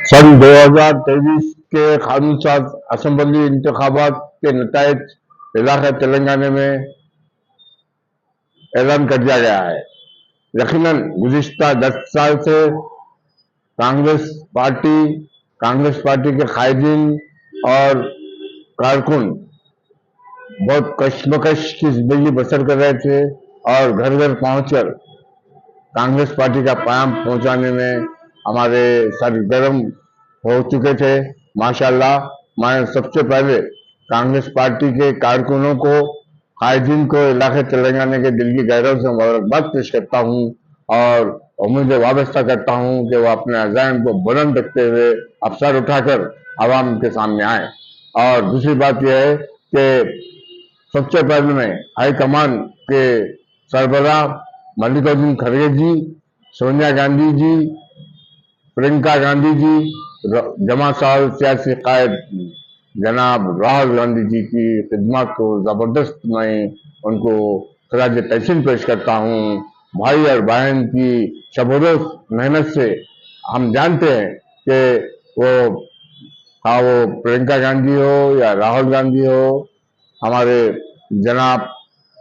सन 2023 के कानून साज असम्बली इंतखाबात के नतायज इलाका तेलंगाना में ऐलान कर दिया गया है। यकीनन गुज़िश्ता 10 साल से कांग्रेस कांग्रेस पार्टी के कायदीन और कारकुन बहुत कश्मकश की जिंदगी बसर कर रहे थे और घर घर पहुंचकर कांग्रेस पार्टी का पैगाम पहुंचाने में हमारे सरगर्म हो चुके थे। माशाल्लाह, मैं सबसे पहले कांग्रेस पार्टी के कारकुनों को, कायदीन को इलाके तेलंगाना के दिल की गहराइयों से मुबारकबाद पेश करता हूँ और उम्मीदें वाबस्ता करता हूँ कि वो अपने अज़ाइम को बुलंद रखते हुए अफसर उठाकर आवाम के सामने आए। और दूसरी बात यह है कि सबसे पहले मैं हाईकमान के सरबराह मल्लिकार्जुन खड़गे जी, सोनिया गांधी जी, प्रियंका गांधी जी, जमा साल सियासी कायद जनाब राहुल गांधी जी की खिदमत को जबरदस्त मैं उनको खराज तहसीन पेश करता हूँ। भाई और बहन की शबरोज मेहनत से हम जानते हैं कि वो प्रियंका गांधी हो या राहुल गांधी हो, हमारे जनाब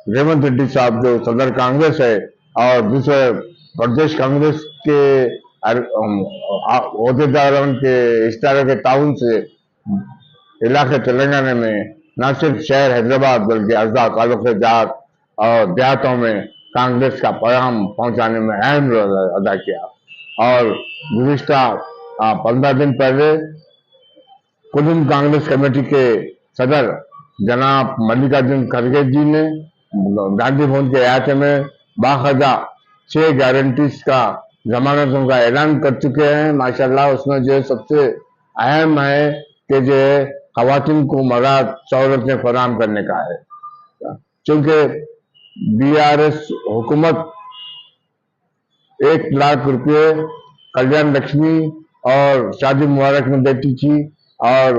रेवंत रेड्डी साहब जो सदर कांग्रेस है और दूसरे प्रदेश कांग्रेस के अहदेदारों के इश्तारे के ताउन से इलाके तेलंगाना में न सिर्फ शहर हैदराबाद बल्कि अज़ा ताल्लुक़ जात और देहातों में कांग्रेस का पैगाम पहुंचाने में अहम रोल अदा किया। और गुज़िश्ता 15 दिन पहले कुदुम कांग्रेस कमेटी के सदर जनाब मल्लिकार्जुन खड़गे जी ने गांधी भवन के अहाते में बाकायदा 6 गारंटीज का जमानतों का ऐलान कर चुके हैं। माशाल्लाह, उसमें जो सबसे अहम है कि जो खवातीन को मज़ाद सहूलतें फराहम करने का है, क्योंकि BRS हुकूमत 1 लाख रुपये कल्याण लक्ष्मी और शादी मुबारक में देती थी और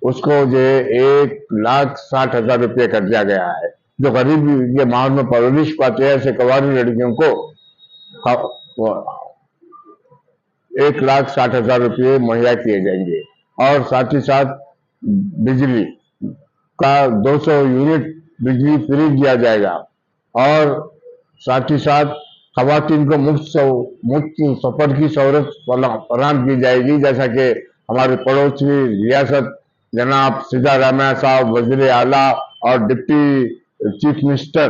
उसको जो 1,60,000 रुपये कर दिया गया है। जो गरीब के माहौल में परवरिश पाते हैं ऐसे कवारी लड़कियों को 1,60,000 रुपये मुहैया किए जाएंगे और साथ ही साथ बिजली का 200 यूनिट बिजली फ्री दिया जाएगा और साथ ही साथ खवातीन को मुफ्त सफर की सहूलत फराहम की जाएगी, जैसा कि हमारे पड़ोसी रियासत जनाब सिद्धारामैया साहब वजीर आला और डिप्टी चीफ मिनिस्टर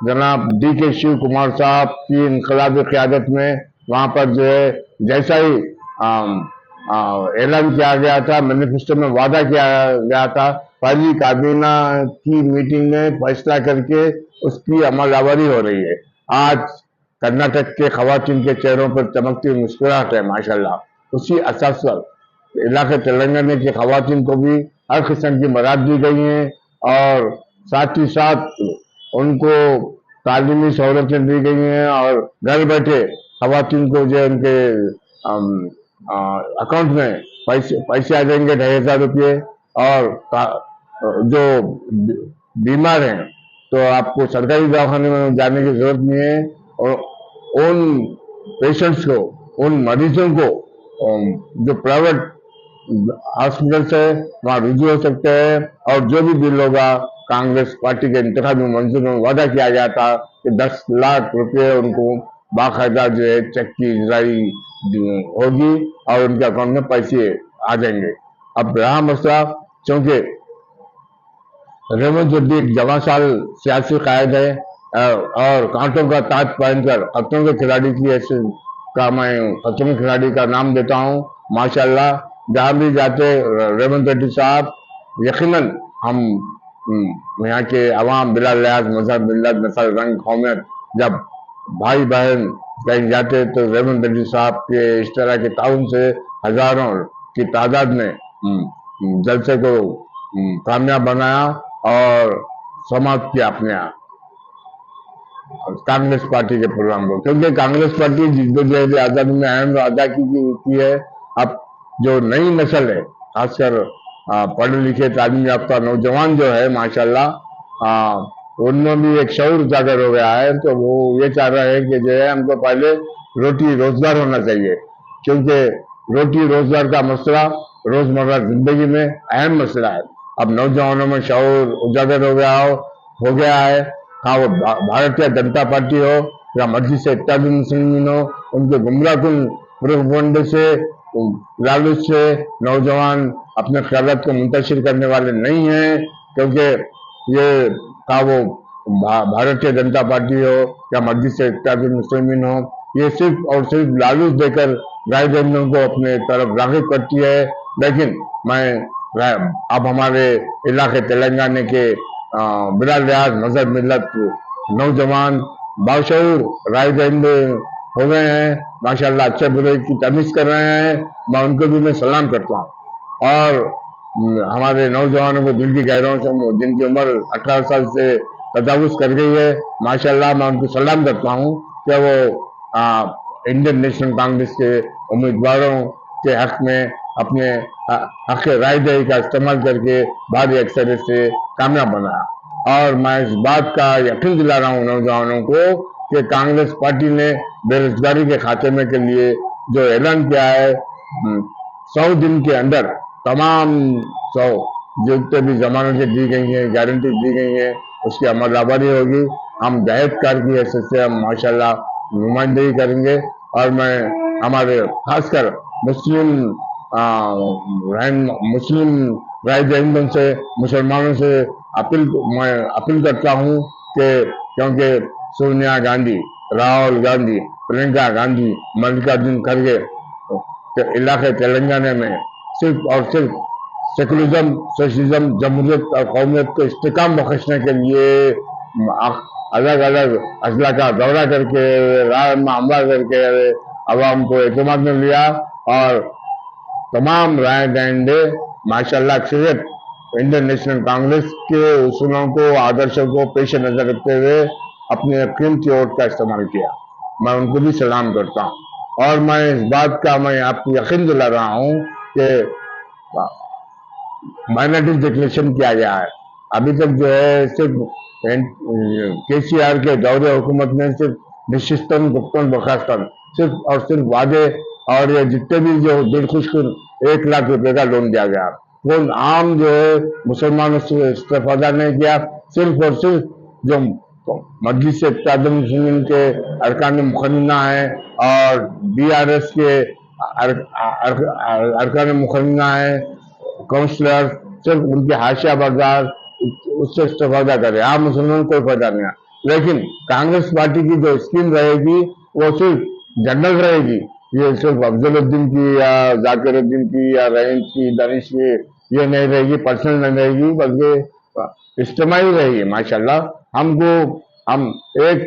जनाब DK शिव कुमार साहब की इनकलाबी क़यादत में वहां पर जो है जैसा ही ऐलान किया गया था, मैनिफेस्टो में वादा किया गया था, पहली काबीना की मीटिंग में फैसला करके उसकी अमलावरी हो रही है। आज कर्नाटक के खवातीन के चेहरों पर चमकती मुस्कुराहट है माशाल्लाह। उसी असास पर इलाके तेलंगाना के खवातीन को भी हर किस्म की मदद दी गई हैं और साथ ही साथ उनको तालीमी सहूलतें दी गई हैं और घर बैठे खवातीन को जो उनके अकाउंट में पैसे आ जाएंगे 2,500 रुपये और जो बीमार हैं तो आपको सरकारी दवाखाने में जाने की जरूरत नहीं है और उन पेशेंट्स को, उन मरीजों को जो प्राइवेट हॉस्पिटल से वहां रुजू हो सकते हैं और जो भी बिल होगा कांग्रेस पार्टी के इंतखाबी मंजूर में वादा किया गया था कि 10 लाख रुपए उनको बाकायदा जो है चेक की इजराई होगी और उनके अकाउंट में पैसे आ जाएंगे। अब रहा मसला, क्योंकि रेवंत रेड्डी एक जमा साल सियासी कायद है और कांटों का ताज पहनकर खतरों के खिलाड़ी की ऐसे का मैं खतरों के खिलाड़ी का नाम देता हूँ। माशाल्लाह, जहां भी जाते रेवंत रेड्डी साहब, यकीनन हम यहाँ के अवाम बिला लिहाज मजहब, मिल्लत, नस्ल, रंग, कौमियत जब भाई बहन कहीं जाते तो रेवंत रेड्डी साहब के इस तरह के ताउन से हजारों की तादाद में जलसे को कामयाब बनाया और समाप्त किया अपने कांग्रेस पार्टी के प्रोग्राम को, क्योंकि कांग्रेस पार्टी जिद्दोजहद आजादी में अहम अदा की है। अब जो नई नस्ल है, खासकर पढ़े लिखे तालीम याफ्ता नौजवान जो है माशाल्लाह, उनमें भी एक शऊर उजागर हो गया है। तो वो ये चाह रहे हैं कि जो है हमको पहले रोटी रोजगार होना चाहिए, क्योंकि रोटी रोजगार का मसला रोजमर्रा जिंदगी में अहम मसला है। अब नौजवानों में शऊर उजागर हो गया है। हाँ, वो भारतीय जनता पार्टी हो या मजलिस इत्तेहादुल मुस्लिमीन हो, उनके गुमराहकुन प्रोपेगेंडे से, लालच से नौजवान अपने ख्यालात को मुंतशिर करने वाले नहीं हैं, क्योंकि ये का वो भारतीय जनता पार्टी हो या मजलिस इत्तेहादुल मुस्लिमीन हो, ये सिर्फ और सिर्फ लालच देकर राय दहिंदों को अपने तरफ राग़िब करती है। लेकिन मैं अब हमारे इलाके तेलंगाना के बिला लिहाज मजहब मिलत नौजवान बाशऊर राय दहिंदे हो गए हैं, माशाल्लाह अच्छे बुरे की तमीज कर रहे हैं। मैं उनको भी मैं सलाम करता हूँ। और हमारे नौजवानों को दिल की गहराइयों से, जिनकी उम्र 18 साल से तजावुज कर गई है, माशाल्लाह मैं उनको सलाम करता हूँ कि वो इंडियन नेशनल कांग्रेस के उम्मीदवारों के हक में अपने हक राय दही का इस्तेमाल करके भारी अक्सरियत से कामयाब बनाया। और मैं इस बात का यकीन दिला रहा हूँ नौजवानों को कि कांग्रेस पार्टी ने बेरोजगारी के खात्मे के लिए जो ऐलान किया है, 100 दिन के अंदर तमाम 100 जितने भी जमानतें दी गई हैं, गारंटी दी गई हैं, उसकी अमलदारी होगी। हम जाहिदकार की हैसियत से हम माशाल्लाह नुमाइंदगी करेंगे। और मैं हमारे खासकर मुस्लिम मुस्लिम राय दहिंदों से, मुसलमानों से मैं अपील करता हूँ कि क्योंकि सोनिया गांधी, राहुल गांधी, प्रियंका गांधी, मल्लिकार्जुन खड़गे के इलाके तेलंगाना में सिर्फ और सिर्फ सेकुलरिज्म, सोशलिज्म, जमहूरियत और कौमियत को इस्तेकाम बख्शने के लिए अलग अलग अजला का दौरा करके, राय में हमला करके अवाम को एतमाद में लिया। और तमाम राय दहिंदे माशाल्लाह अक्सरियत इंडियन नेशनल कांग्रेस के उसूलों को, आदर्शों को पेश नजर रखते हुए अपने कीमती वोट का इस्तेमाल किया। मैं उनको भी सलाम करता हूँ। और मैं इस बात का मैं आपको यकीन दिला रहा हूँ कि माइनॉरिटी डिक्लेरेशन किया गया है। अभी तक जो है सिर्फ केसीआर के दौरे हुकूमत में सिर्फ निशिस्तन, गुप्तन, बर्खास्तन, सिर्फ और सिर्फ वादे, और ये जितने भी जो दिलखुशकुन 1 लाख रुपए का लोन दिया गया, वो आम जो है मुसलमानों से इस्तेफादा नहीं किया। सिर्फ और सिर्फ जो मजलिस इत्तेहादुल मुस्लिमीन के अरकान मुखन्ना है और बीआरएस के अरकान मुखन्ना है, काउंसलर, सिर्फ उनके हाशिया बाजार उससे इस्तेफादा करे, आम मुसलमान कोई फायदा नहीं है। लेकिन कांग्रेस पार्टी की जो स्कीम रहेगी वो सिर्फ जनरल रहेगी। ये सिर्फ अफजलुद्दीन की या जाकिरुद्दीन की या रहीम की, दानिश की ये नहीं रहेगी, पर्सनल नहीं रहेगी, बल्कि इज्तिमाई रहेगी। माशाल्लाह हम एक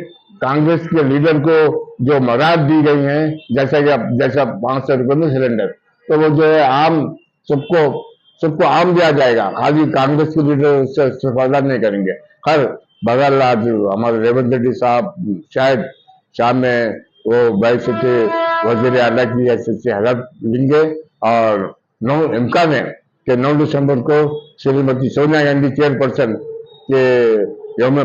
कांग्रेस के लीडर को जो मराद दी गई हैं, जैसा 500 रुपए में सिलेंडर, तो वो जो है आम सबको सबको आम दिया जाएगा। खाली कांग्रेस के लीडर उससे इस्तेफादा नहीं करेंगे। खैर बगल आज हमारे रेवंत रेड्डी साहब शायद शाम में वो बैसत वजीर आला की हैसियत से हलफ लेंगे। और 9 इम्कान है कि 9 दिसंबर को श्रीमती सोनिया गांधी चेयरपर्सन के यौम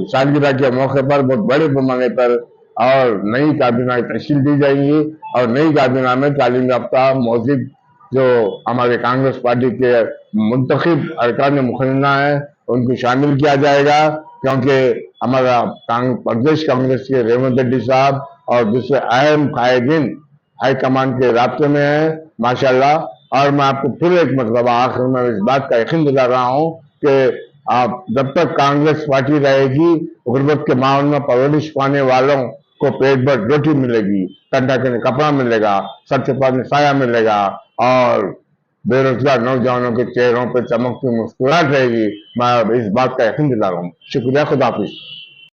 सालगिरह के मौके पर बहुत बड़े पैमाने पर और नई काबीना तश्कील दी जाएगी। और नई काबीना में तालीम याफ्ता मौजूद जो हमारे कांग्रेस पार्टी के मुंतखब अरकान मुखन्ना है उनको शामिल किया जाएगा, क्योंकि हमारा प्रदेश कांग्रेस के रेवंत रेड्डी साहब और दूसरे अहम कायदीन हाईकमान के राब्ते में है माशाल्लाह। और मैं आपको फिर एक मतलब आखिर में इस बात का यकीन दिला रहा हूँ कि आप जब तक कांग्रेस पार्टी रहेगी, गुर्बत के माहौल में परवरिश पाने वालों को पेट भर रोटी मिलेगी, ठंडा के कपड़ा मिलेगा, सबसे पानी साया मिलेगा, और बेरोजगार नौजवानों के चेहरों पर चमकती मुस्कुराहट रहेगी। मैं इस बात का यकीन दिला रहा हूँ। शुक्रिया, खुदा हाफिज।